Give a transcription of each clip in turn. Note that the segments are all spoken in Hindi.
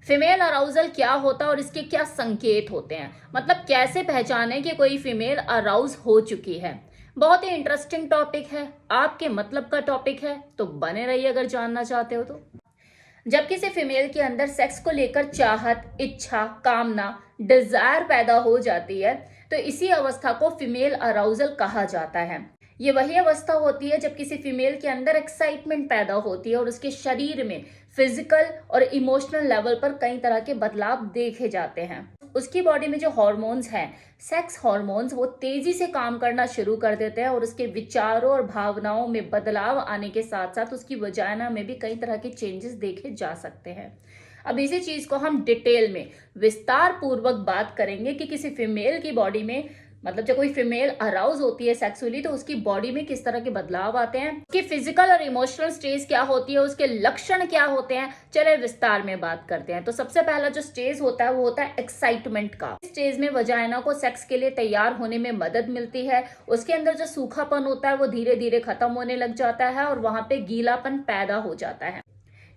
फीमेल अराउजल क्या होता है और इसके क्या संकेत होते हैं, मतलब कैसे पहचाने कि कोई फीमेल अराउज हो चुकी है। बहुत ही इंटरेस्टिंग टॉपिक है, आपके मतलब का टॉपिक है, तो बने रहिए अगर जानना चाहते हो तो। जब किसी फीमेल के अंदर सेक्स को लेकर चाहत, इच्छा, कामना, डिजायर पैदा हो जाती है, तो इसी अवस्था को फीमेल अराउजल कहा जाता है। ये वही अवस्था होती है जब किसी फीमेल के अंदर एक्साइटमेंट पैदा होती है और उसके शरीर में फिजिकल और इमोशनल लेवल पर कई तरह के बदलाव देखे जाते हैं। उसकी बॉडी में जो हॉर्मोन्स हैं, सेक्स हॉर्मोन्स, वो तेजी से काम करना शुरू कर देते हैं और उसके विचारों और भावनाओं में बदलाव आने के साथ साथ उसकी वजाइना में भी कई तरह के चेंजेस देखे जा सकते हैं। अब इसी चीज को हम डिटेल में विस्तार पूर्वक बात करेंगे कि किसी फीमेल की बॉडी में, मतलब जब कोई फीमेल अराउज होती है सेक्सुअली, तो उसकी बॉडी में किस तरह के बदलाव आते हैं, उसकी फिजिकल और इमोशनल स्टेज क्या होती है, उसके लक्षण क्या होते हैं। चले विस्तार में बात करते हैं। तो सबसे पहला जो स्टेज होता है वो होता है एक्साइटमेंट का। इस स्टेज में वजाइना को सेक्स के लिए तैयार होने में मदद मिलती है। उसके अंदर जो सूखापन होता है वो धीरे धीरे खत्म होने लग जाता है और वहां पे गीलापन पैदा हो जाता है,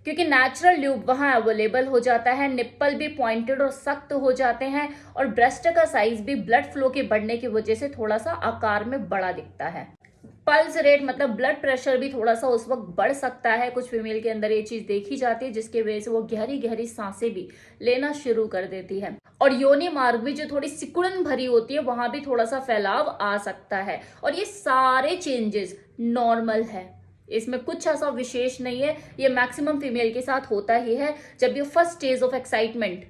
क्योंकि नेचुरल ल्यूब वहां अवेलेबल हो जाता है। निप्पल भी पॉइंटेड और सख्त हो जाते हैं और ब्रेस्ट का साइज भी ब्लड फ्लो के बढ़ने की वजह से थोड़ा सा आकार में बड़ा दिखता है। पल्स रेट मतलब ब्लड प्रेशर भी थोड़ा सा उस वक्त बढ़ सकता है। कुछ फीमेल के अंदर ये चीज देखी जाती है जिसकी वजह से वो गहरी गहरी सांसें भी लेना शुरू कर देती है। और योनि मार्ग भी जो थोड़ी सिकुड़न भरी होती है वहां भी थोड़ा सा फैलाव आ सकता है। और ये सारे चेंजेस नॉर्मल है, इसमें कुछ ऐसा विशेष नहीं है। ये मैक्सिमम फीमेल के साथ होता ही है जब ये फर्स्ट स्टेज ऑफ एक्साइटमेंट,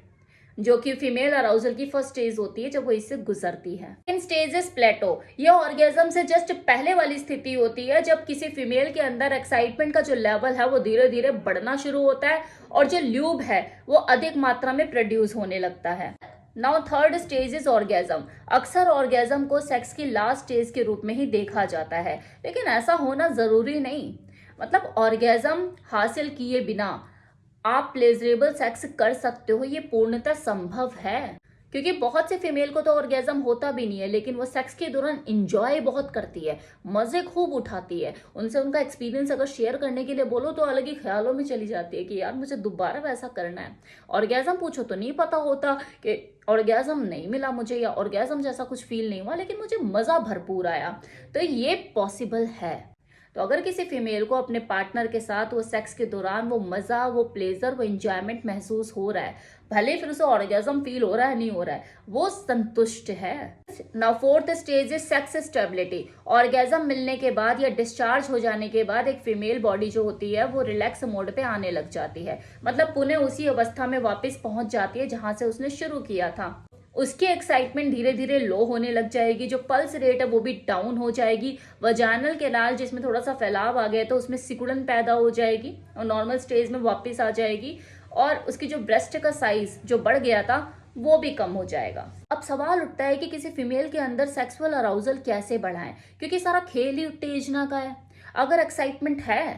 जो कि फीमेल अराउजल की फर्स्ट स्टेज होती है, जब वो इससे गुजरती है। इन स्टेजेस प्लेटो, ये ऑर्गेजम से जस्ट पहले वाली स्थिति होती है जब किसी फीमेल के अंदर एक्साइटमेंट का जो लेवल है वो धीरे धीरे बढ़ना शुरू होता है और जो ल्यूब है वो अधिक मात्रा में प्रोड्यूस होने लगता है। Now third stage is orgasm. अक्सर ऑर्गेजम को सेक्स की लास्ट स्टेज के रूप में ही देखा जाता है, लेकिन ऐसा होना जरूरी नहीं। मतलब ऑर्गेजम हासिल किए बिना आप प्लेजरेबल सेक्स कर सकते हो, ये पूर्णतः संभव है। क्योंकि बहुत से फीमेल को तो ऑर्गेजम होता भी नहीं है, लेकिन वो सेक्स के दौरान इंजॉय बहुत करती है, मजे खूब उठाती है। उनसे उनका एक्सपीरियंस अगर शेयर करने के लिए बोलो तो अलग ही ख्यालों में चली जाती है कि यार मुझे दोबारा वैसा करना है। ऑर्गेजम पूछो तो नहीं पता होता कि ऑर्गेजम नहीं मिला मुझे, या ऑर्गेजम जैसा कुछ फील नहीं हुआ, लेकिन मुझे मजा भरपूर आया। तो ये पॉसिबल है। तो अगर किसी फीमेल को अपने पार्टनर के साथ वो सेक्स के दौरान वो मजा, वो प्लेजर, वो एंजॉयमेंट महसूस हो रहा है, भले फिर उसे ऑर्गेजम फील हो रहा है नहीं हो रहा है, वो संतुष्ट है। Now fourth stage is sex stability. Orgasm मिलने के बाद या डिस्चार्ज हो जाने के बाद एक फीमेल बॉडी जो होती है वो रिलैक्स मोड पे आने लग जाती है, मतलब पुनः उसी अवस्था में वापस पहुंच जाती है जहां से उसने शुरू किया था। उसकी एक्साइटमेंट धीरे धीरे लो होने लग जाएगी, जो पल्स रेट है वो भी डाउन हो जाएगी। वजाइनल कैनाल जिसमें थोड़ा सा फैलाव आ गया तो उसमें सिकुड़न पैदा हो जाएगी और नॉर्मल स्टेज में वापस आ जाएगी। और उसकी जो ब्रेस्ट का साइज जो बढ़ गया था वो भी कम हो जाएगा। अब सवाल उठता है कि किसी फीमेल के अंदर सेक्सुअल अराउजल कैसे बढ़ाएं, क्योंकि सारा खेल ही उत्तेजना का है। अगर एक्साइटमेंट है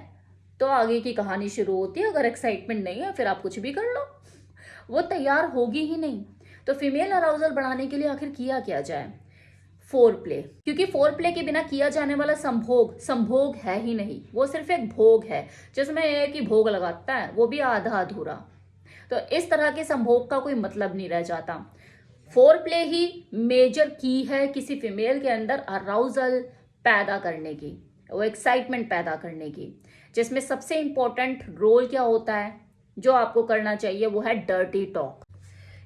तो आगे की कहानी शुरू होती है, अगर एक्साइटमेंट नहीं है फिर आप कुछ भी कर लो, वो तैयार होगी ही नहीं। तो फीमेल अराउजल बढ़ाने के लिए आखिर किया क्या जाए? फोर प्ले, क्योंकि फोर प्ले के बिना किया जाने वाला संभोग है ही नहीं, वो सिर्फ एक भोग है जिसमें एक ही भोग लगाता है, वो भी आधा अधूरा। तो इस तरह के संभोग का कोई मतलब नहीं रह जाता। फोर प्ले ही मेजर की है किसी फीमेल के अंदर अराउजल पैदा करने की, वो एक्साइटमेंट पैदा करने की, जिसमें सबसे इंपॉर्टेंट रोल क्या होता है जो आपको करना चाहिए, वो है डर्टी टॉक।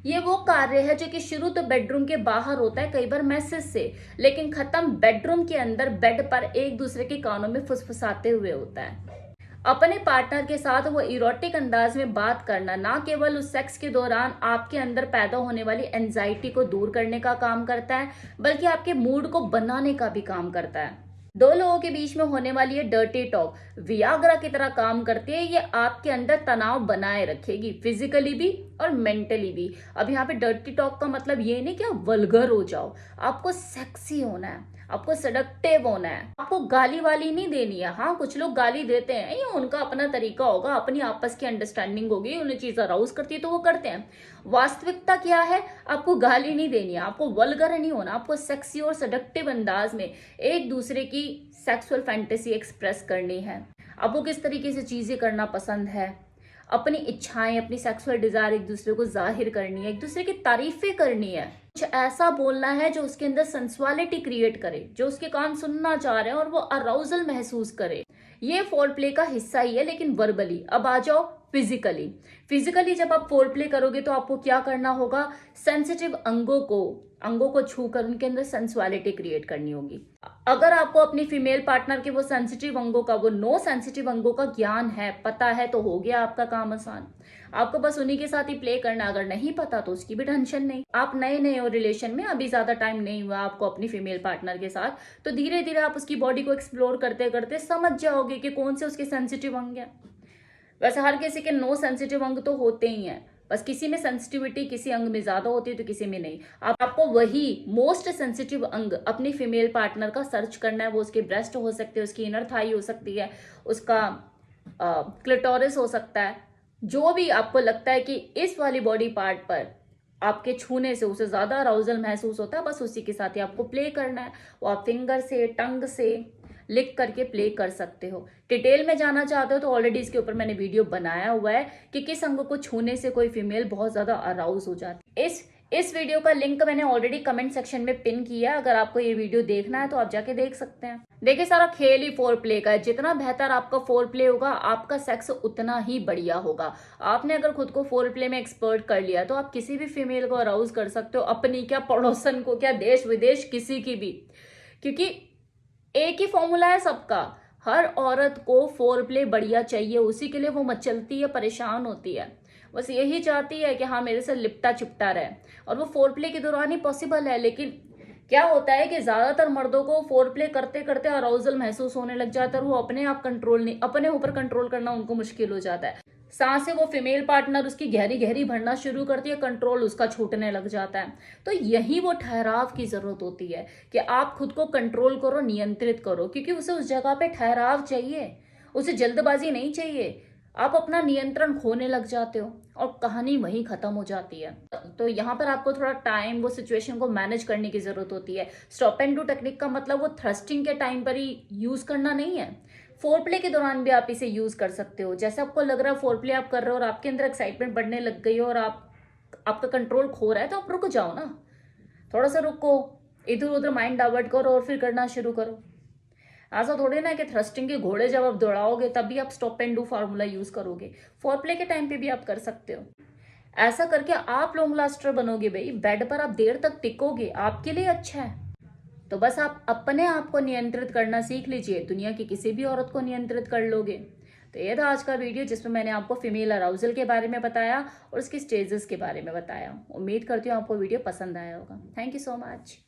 ये वो कार्य है जो कि शुरू तो बेडरूम के बाहर होता है, कई बार मैसेज से, लेकिन खत्म बेडरूम के अंदर बेड पर एक दूसरे के कानों में फुसफुसाते हुए होता है। अपने पार्टनर के साथ वो इरोटिक अंदाज में बात करना ना केवल उस सेक्स के दौरान आपके अंदर पैदा होने वाली एंजाइटी को दूर करने का काम करता है, बल्कि आपके मूड को बनाने का भी काम करता है। दो लोगों के बीच में होने वाली ये डर्टी टॉक वियाग्रा की तरह काम करती है। ये आपके अंदर तनाव बनाए रखेगी, फिजिकली भी और मेंटली भी। अब यहाँ पे डर्टी टॉक का मतलब ये नहीं कि आप वल्गर हो जाओ, आपको सेक्सी होना है, आपको सेडक्टिव होना है, आपको गाली वाली नहीं देनी है। हाँ, कुछ लोग गाली देते हैं, ये उनका अपना तरीका होगा, अपनी आपस की अंडरस्टैंडिंग होगी, उन्हें चीज अराउज करती है तो वो करते हैं। वास्तविकता क्या है? आपको गाली नहीं देनी है, आपको वल्गर नहीं होना, आपको सेक्सी और सेडक्टिव अंदाज में एक दूसरे की सेक्सुअल फैंटेसी एक्सप्रेस करनी है। आपको किस तरीके से चीजें करना पसंद है, अपनी इच्छाएं, अपनी सेक्सुअल डिजायर एक दूसरे को जाहिर करनी है, एक दूसरे की तारीफें करनी है, कुछ ऐसा बोलना है जो उसके अंदर सेंसुअलिटी क्रिएट करे, जो उसके कान सुनना चाह रहे हैं और वो अराउजल महसूस करे। ये फोर प्ले का हिस्सा ही है, लेकिन वर्बली। अब आ जाओ फिजिकली। फिजिकली जब आप फोर प्ले करोगे तो आपको क्या करना होगा, सेंसिटिव अंगों को छूकर उनके अंदर सेंसुअलिटी क्रिएट करनी होगी। अगर आपको अपनी फीमेल पार्टनर के वो सेंसिटिव अंगों का, वो नो सेंसिटिव अंगों का ज्ञान है, पता है, तो हो गया आपका काम आसान। आपको बस उन्हीं के साथ ही प्ले करना। अगर नहीं पता तो उसकी भी टेंशन नहीं। आप नए नए हो रिलेशन में, अभी ज्यादा टाइम नहीं हुआ आपको अपनी फीमेल पार्टनर के साथ, तो धीरे धीरे आप उसकी बॉडी को एक्सप्लोर करते करते समझ जाओगे कि कौन से उसके सेंसिटिव अंग है। वैसे हर किसी के नो सेंसिटिव अंग तो होते ही हैं, बस किसी में सेंसिटिविटी किसी अंग में ज्यादा होती है तो किसी में नहीं। आपको वही मोस्ट सेंसिटिव अंग अपनी फीमेल पार्टनर का सर्च करना है। वो उसके ब्रेस्ट हो सकते हैं, उसकी इनर थाई हो सकती है, उसका क्लिटोरिस हो सकता है। जो भी आपको लगता है कि इस वाली बॉडी पार्ट पर आपके छूने से उसे ज्यादा अराउजल महसूस होता है, बस उसी के साथ ही आपको प्ले करना है। वो आप फिंगर से, टंग से लिख करके प्ले कर सकते हो। डिटेल में जाना चाहते हो तो ऑलरेडी इसके ऊपर मैंने वीडियो बनाया हुआ है कि किस अंग को छूने से कोई फीमेल बहुत ज्यादा अराउज हो जाती है। इस वीडियो का लिंक मैंने ऑलरेडी कमेंट सेक्शन में पिन किया है। अगर आपको ये वीडियो देखना है तो आप जाके देख सकते हैं। देखिए, सारा खेल ही फोर प्ले का है। जितना बेहतर आपका फोर प्ले होगा, आपका सेक्स उतना ही बढ़िया होगा। आपने अगर खुद को फोर प्ले में एक्सपर्ट कर लिया तो आप किसी भी फीमेल को अराउज कर सकते हो, अपनी क्या, पड़ोसन को क्या, देश विदेश किसी की भी। क्योंकि एक ही फॉर्मूला है सबका। हर औरत को फोर प्ले बढ़िया चाहिए, उसी के लिए वो मचलती है, परेशान होती है, बस यही चाहती है कि हाँ मेरे से लिपटा चिपटा रहे। और वो फोर प्ले के दौरान ही पॉसिबल है। लेकिन क्या होता है कि ज्यादातर मर्दों को फोर प्ले करते करते अराउजल महसूस होने लग जाता है और वो अपने ऊपर कंट्रोल करना उनको मुश्किल हो जाता है। सांसें वो फीमेल पार्टनर उसकी गहरी गहरी भरना शुरू करती है, कंट्रोल उसका छूटने लग जाता है। तो यही वो ठहराव की जरूरत होती है कि आप खुद को कंट्रोल करो, नियंत्रित करो, क्योंकि उसे उस जगह पे ठहराव चाहिए, उसे जल्दबाजी नहीं चाहिए। आप अपना नियंत्रण खोने लग जाते हो और कहानी वहीं खत्म हो जाती है। तो यहाँ पर आपको थोड़ा टाइम, वो सिचुएशन को मैनेज करने की जरूरत होती है। स्टॉप एंड डू टेक्निक का मतलब वो थ्रस्टिंग के टाइम पर ही यूज करना नहीं है। फोर प्ले के दौरान भी आप इसे यूज कर सकते हो। जैसे आपको लग रहा है फोर प्ले आप कर रहे हो और आपके अंदर एक्साइटमेंट बढ़ने लग गई हो और आपका कंट्रोल खो रहा है, तो आप रुक जाओ ना, थोड़ा सा रुको, इधर उधर माइंड डाइवर्ट करो और फिर करना शुरू करो। ऐसा थोड़ी ना कि थ्रस्टिंग के घोड़े जब आप दौड़ाओगे तभी आप stop and do formula use करोगे। फोर प्ले के टाइम पे भी आप कर सकते हो। ऐसा करके आप लॉन्ग लास्टर बनोगे भाई। बेड पर आप देर तक टिकोगे, आपके लिए अच्छा है। तो बस आप अपने आप को नियंत्रित करना सीख लीजिए, दुनिया की किसी भी औरत को नियंत्रित कर लोगे। तो ये था आज का वीडियो, जिसमें मैंने आपको फीमेल अराउजल के बारे में बताया और उसकी स्टेजेस के बारे में बताया। उम्मीद करती हूँ आपको वीडियो पसंद आया होगा। Thank you so much.